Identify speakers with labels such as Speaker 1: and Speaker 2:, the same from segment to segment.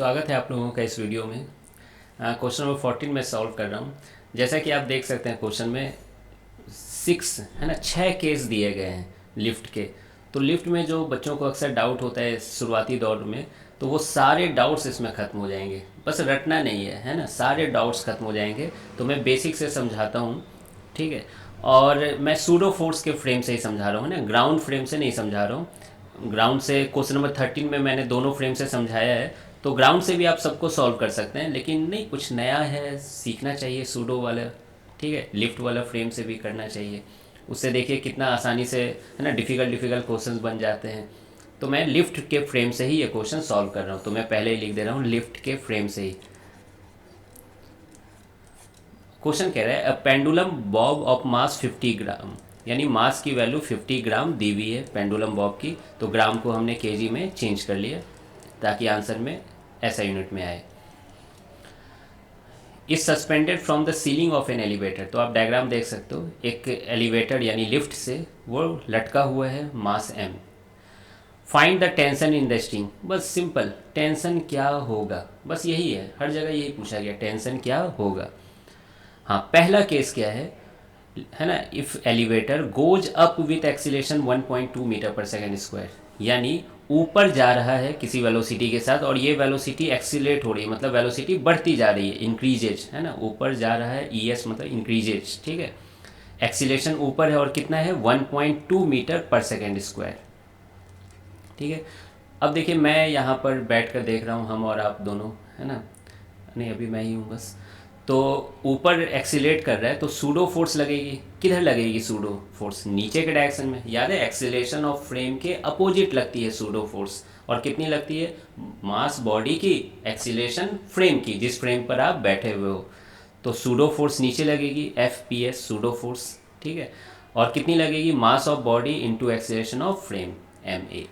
Speaker 1: स्वागत है आप लोगों का इस वीडियो में। क्वेश्चन नंबर 14 में सॉल्व कर रहा हूँ। जैसा कि आप देख सकते हैं क्वेश्चन में 6 है ना, 6 केस दिए गए हैं लिफ्ट के। तो लिफ्ट में जो बच्चों को अक्सर डाउट होता है शुरुआती दौर में, तो वो सारे डाउट्स इसमें ख़त्म हो जाएंगे। बस रटना नहीं है ना, सारे डाउट्स ख़त्म हो जाएंगे। तो मैं बेसिक से समझाता हूँ, ठीक है। और मैं सूडो फोर्स के फ्रेम से ही समझा रहा हूँ ना, ग्राउंड फ्रेम से नहीं समझा रहा हूँ। ग्राउंड से क्वेश्चन नंबर 13 में मैंने दोनों फ्रेम से समझाया है, तो ग्राउंड से भी आप सबको सॉल्व कर सकते हैं। लेकिन नहीं, कुछ नया है, सीखना चाहिए सूडो वाला, ठीक है। लिफ्ट वाला फ्रेम से भी करना चाहिए, उससे देखिए कितना आसानी से है ना डिफ़िकल्ट डिफ़िकल्ट क्वेश्चंस बन जाते हैं। तो मैं लिफ्ट के फ्रेम से ही ये क्वेश्चन सॉल्व कर रहा हूँ, तो मैं पहले ही लिख दे रहा हूँ लिफ्ट के फ्रेम से ही। क्वेश्चन कह रहा है a pendulum Bob of mass 50 ग्राम, यानी मास की वैल्यू 50 ग्राम दी हुई है पेंडुलम बॉब की। तो ग्राम को हमने केजी में चेंज कर लिया ताकि आंसर में ऐसा यूनिट में आए। Is suspended from the ceiling of an elevator. तो आप डायग्राम देख सकते हो, एक एलिवेटर यानी लिफ्ट से वो लटका हुआ है मास m। Find the tension in the string. बस सिंपल, टेंशन क्या होगा, बस यही है, हर जगह यही पूछा गया, टेंशन क्या होगा। हाँ, पहला केस क्या है ना, if elevator goes up with acceleration 1.2 metre per second square, यानी ऊपर जा रहा है किसी वेलोसिटी के साथ और ये वेलोसिटी एक्सीलेट हो रही है, मतलब वेलोसिटी बढ़ती जा रही है, इंक्रीजेज है ना, ऊपर जा रहा है, ES मतलब इंक्रीजेज, ठीक है। एक्सीलेशन ऊपर है और कितना है 1.2 मीटर पर सेकेंड स्क्वायर, ठीक है। अब देखिए मैं यहाँ पर बैठ कर देख रहा हूँ, हम और आप दोनों, है ना, नहीं अभी मैं ही हूँ बस। तो ऊपर एक्सीलेट कर रहा है तो सूडो फोर्स लगेगी, किधर लगेगी सूडो फोर्स, नीचे के डायरेक्शन में। याद है एक्सीलेशन ऑफ फ्रेम के अपोजिट लगती है सूडो फोर्स, और कितनी लगती है, मास बॉडी की एक्सीलेशन फ्रेम की, जिस फ्रेम पर आप बैठे हुए हो। तो सूडो फोर्स नीचे लगेगी, FPS सूडो फोर्स, ठीक है। और कितनी लगेगी, mass of body into acceleration of frame MA,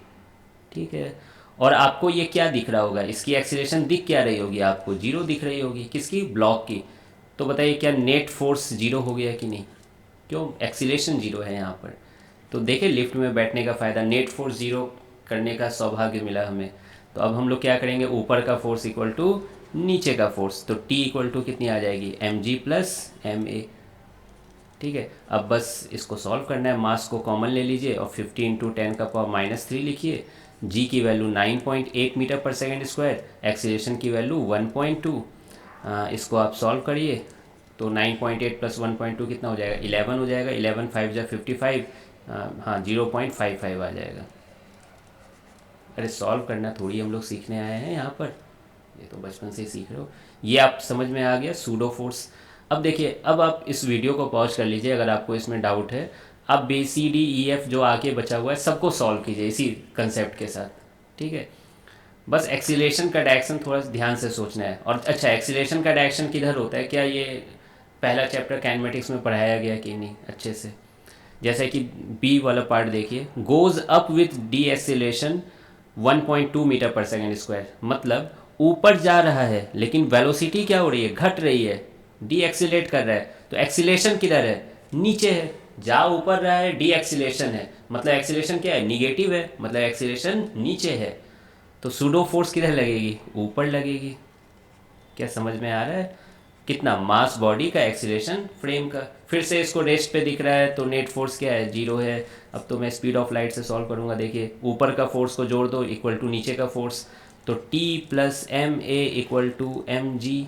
Speaker 1: ठीक है। और आपको ये क्या दिख रहा होगा, इसकी एक्सीलेशन दिख क्या रही होगी आपको, जीरो दिख रही होगी, किसकी, ब्लॉक की। तो बताइए क्या नेट फोर्स जीरो हो गया कि नहीं, क्यों, एक्सीलेशन जीरो है यहाँ पर। तो देखिए लिफ्ट में बैठने का फ़ायदा, नेट फोर्स जीरो करने का सौभाग्य मिला हमें। तो अब हम लोग क्या करेंगे, ऊपर का फोर्स इक्वल टू नीचे का फोर्स, तो T इक्वल टू कितनी आ जाएगी, mg प्लस MA, ठीक है। अब बस इसको सॉल्व करना है, मास को कॉमन ले लीजिए और 50 इंटू 10⁻³ लिखिए। जी की value 9.8 metre per second square, acceleration की वैल्यू 1.2। इसको आप सॉल्व करिए तो 9.8 प्लस 1.2 कितना हो जाएगा, 11 हो जाएगा। 11 5 जा 55, हाँ 0.55 आ जाएगा। अरे सॉल्व करना थोड़ी हम लोग सीखने आए हैं यहाँ पर, ये तो बचपन से ही सीख रहे हो। ये आप समझ में आ गया सूडो फोर्स। अब देखिए, अब आप इस वीडियो को पॉज कर लीजिए अगर आपको इसमें डाउट है। अब BCDEF जो आगे बचा हुआ है सबको सॉल्व कीजिए इसी कंसेप्ट के साथ, ठीक है। बस एक्सीलेशन का डायरेक्शन थोड़ा ध्यान से सोचना है। और अच्छा, एक्सीलेशन का डायरेक्शन किधर होता है, क्या ये पहला चैप्टर काइनेमेटिक्स में पढ़ाया गया कि नहीं अच्छे से। जैसे कि बी वाला पार्ट देखिए, goes up with the acceleration 1.2 metre per second square, मतलब ऊपर जा रहा है लेकिन वेलोसिटी क्या हो रही है, घट रही है, डी एक्सीलेट कर रहा है। तो एक्सीलेशन किधर है, नीचे है। जा ऊपर रहा है, डी एक्सीलेशन है, मतलब एक्सीलेशन क्या है, निगेटिव है, मतलब एक्सीलेशन नीचे है। तो सूडो फोर्स किधर लगेगी, ऊपर लगेगी। क्या समझ में आ रहा है, कितना, मास बॉडी का एक्सीलेशन फ्रेम का। फिर से इसको रेस्ट पे दिख रहा है तो नेट फोर्स क्या है, जीरो है। अब तो मैं स्पीड ऑफ लाइट से सॉल्व करूंगा। देखिए ऊपर का फोर्स को जोड़ दो इक्वल टू नीचे का फोर्स, तो T plus MA equal to mg।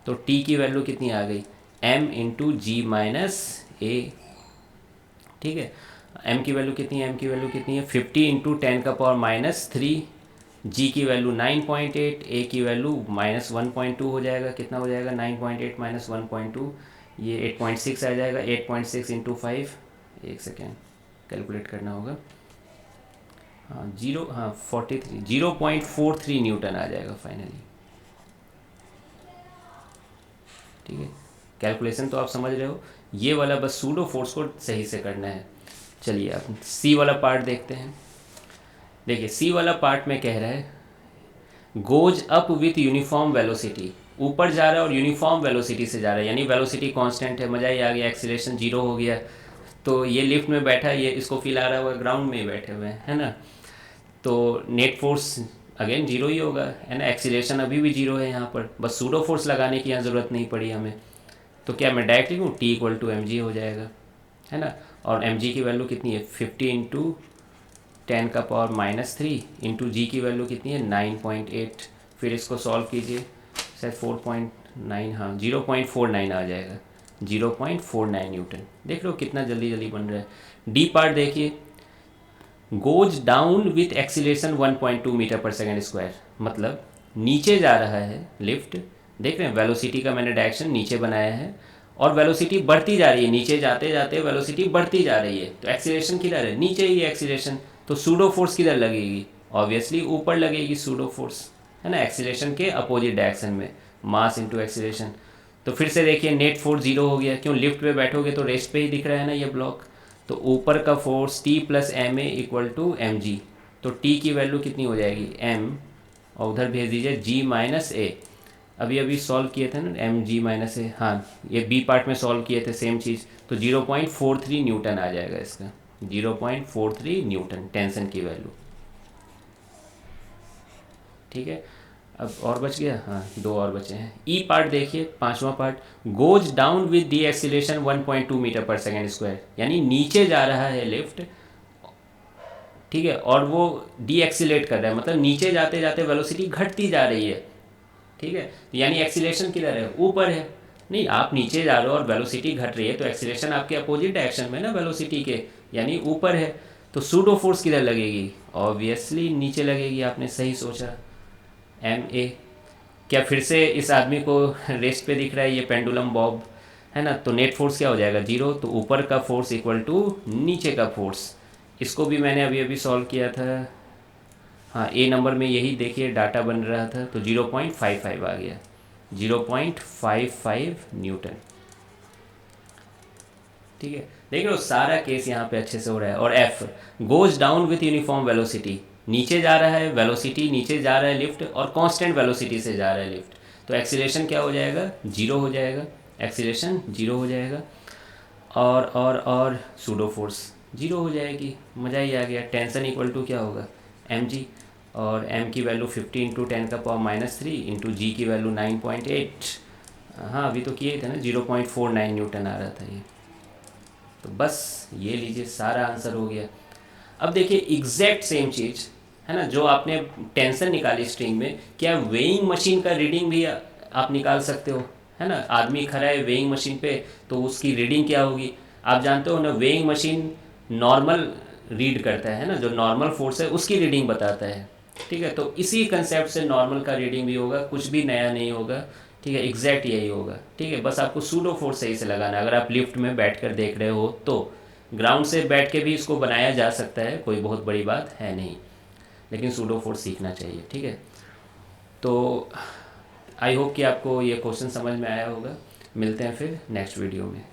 Speaker 1: तो T की वैल्यू कितनी आ गई, m into G minus A, ठीक है। m की वैल्यू कितनी है, m की वैल्यू कितनी है 50 इंटू 10⁻³ जी की वैल्यू 9.8, ए की वैल्यू -1.2 हो जाएगा। कितना हो जाएगा 9.8 माइनस 1.2, ये 8.6 आ जाएगा। 8.6 इंटू 5, एक सेकेंड कैलकुलेट करना होगा, हाँ 43 0.43 न्यूटन आ जाएगा फाइनली, ठीक है। कैलकुलेशन तो आप समझ रहे हो, ये वाला बस सूडो फोर्स को सही से करना है। चलिए अब सी वाला पार्ट देखते हैं। देखिए सी वाला पार्ट में कह रहा है goes up with uniform velocity, ऊपर जा रहा है और यूनिफॉर्म वेलोसिटी से जा रहा है, यानी वेलोसिटी कांस्टेंट है। मज़ा ही आ गया, एक्सीलरेशन जीरो हो गया। तो ये लिफ्ट में बैठा है, ये इसको फील आ रहा होगा ग्राउंड में ही बैठे हुए हैं, है ना। तो नेट फोर्स अगेन जीरो ही होगा, है ना। एक्सीलरेशन अभी भी जीरो है यहाँ पर, बस सूडो फोर्स लगाने की यहाँ ज़रूरत नहीं पड़ी हमें। तो क्या मैं डायरेक्ट लिखूँ, T equal to M G हो जाएगा, है ना। और एम जी की वैल्यू कितनी है, 50 इंटू 10⁻³ इंटू जी की वैल्यू कितनी है, 9.8। फिर इसको सॉल्व कीजिए, शायद 4.9, हाँ 0.49 आ जाएगा, 0.49 न्यूटन। देख लो कितना जल्दी जल्दी बन रहा है। डी पार्ट देखिए, goes down with acceleration 1.2 metre per second square, मतलब नीचे जा रहा है लिफ्ट। देख रहे हैं, वेलोसिटी का मैंने डायरेक्शन नीचे बनाया है और वेलोसिटी बढ़ती जा रही है, नीचे जाते जाते वेलोसिटी बढ़ती जा रही है। तो एक्सीलरेशन किधर है, नीचे ही है एक्सीलरेशन। तो सूडो फोर्स किधर लगेगी, ऑब्वियसली ऊपर लगेगी सूडो फोर्स, है ना, एक्सीलरेशन के अपोजिट डायरेक्शन में, मास इंटू एक्सीलरेशन। तो फिर से देखिए नेट फोर्स जीरो हो गया, क्यों, लिफ्ट पे बैठोगे तो रेस्ट पे ही दिख रहा है ना ये ब्लॉक। तो ऊपर का force T plus M A equal to M G. तो T की वैल्यू कितनी हो जाएगी, m, और उधर भेज दीजिए G माइनस ए। अभी अभी सॉल्व किए थे ना, एम जी माइनस ए, हाँ ये बी पार्ट में सॉल्व किए थे सेम चीज़। तो 0.43 न्यूटन आ जाएगा इसका, 0.43 न्यूटन टेंशन की वैल्यू। ठीक है, अब और बच गया, हाँ दो और बचे हैं। ई पार्ट देखिए, पांचवा part, goes down with the acceleration 1.2 metre per second square, यानी नीचे जा रहा है लिफ्ट, ठीक है, और वो डी एक्सीलेट कर रहा है, मतलब नीचे जाते जाते वेलोसिटी घटती जा रही है, ठीक है। यानी एक्सीलेशन किधर है, ऊपर है। नहीं, आप नीचे जा रहे हो और वेलोसिटी घट रही है, तो एक्सीलेशन आपके अपोजिट डायरेक्शन में ना वेलोसिटी के, यानी ऊपर है। तो सूडो फोर्स किधर लगेगी, ऑब्वियसली नीचे लगेगी, आपने सही सोचा, एम ए। क्या फिर से इस आदमी को रेस्ट पे दिख रहा है ये पेंडुलम बॉब, है ना। तो नेट फोर्स क्या हो जाएगा, जीरो। तो ऊपर का फोर्स इक्वल टू नीचे का फोर्स। इसको भी मैंने अभी अभी सॉल्व किया था, हाँ ए नंबर में यही देखिए डाटा बन रहा था। तो 0.55 आ गया, 0.55 न्यूटन। ठीक है, देख लो सारा केस यहाँ पे अच्छे से हो रहा है। और F, goes down with uniform velocity, नीचे जा रहा है, वेलोसिटी नीचे जा रहा है लिफ्ट, और कांस्टेंट वेलोसिटी से जा रहा है लिफ्ट। तो एक्सीलरेशन क्या हो जाएगा, जीरो हो जाएगा, एक्सीलरेशन जीरो हो जाएगा। और सूडो फोर्स जीरो हो जाएगी, मज़ा ही आ गया। टेंशन इक्वल टू क्या होगा, एम जी, और m की वैल्यू 50 इंटू 10⁻³ इंटू जी की वैल्यू 9.8। हाँ अभी तो किए थे ना, 0.49 न्यूटन आ रहा था ये। तो बस ये लीजिए, सारा आंसर हो गया। अब देखिए एग्जैक्ट सेम चीज़, है ना, जो आपने टेंशन निकाली स्ट्रिंग में, क्या वेइंग मशीन का रीडिंग भी आप निकाल सकते हो, है ना। आदमी खड़ा है वेइंग मशीन पे, तो उसकी रीडिंग क्या होगी, आप जानते हो ना, वेइंग मशीन नॉर्मल रीड करता है ना, जो नॉर्मल फोर्स है उसकी रीडिंग बताता है, ठीक है। तो इसी कंसेप्ट से नॉर्मल का रीडिंग भी होगा, कुछ भी नया नहीं होगा, ठीक है, एग्जैक्ट यही होगा, ठीक है। बस आपको सूडो फोर्स सही से लगाना है। अगर आप लिफ्ट में बैठकर देख रहे हो तो ग्राउंड से बैठ के भी इसको बनाया जा सकता है, कोई बहुत बड़ी बात है नहीं, लेकिन सूडो फोर्स सीखना चाहिए, ठीक है। तो आई होप कि आपको ये क्वेश्चन समझ में आया होगा। मिलते हैं फिर नेक्स्ट वीडियो में।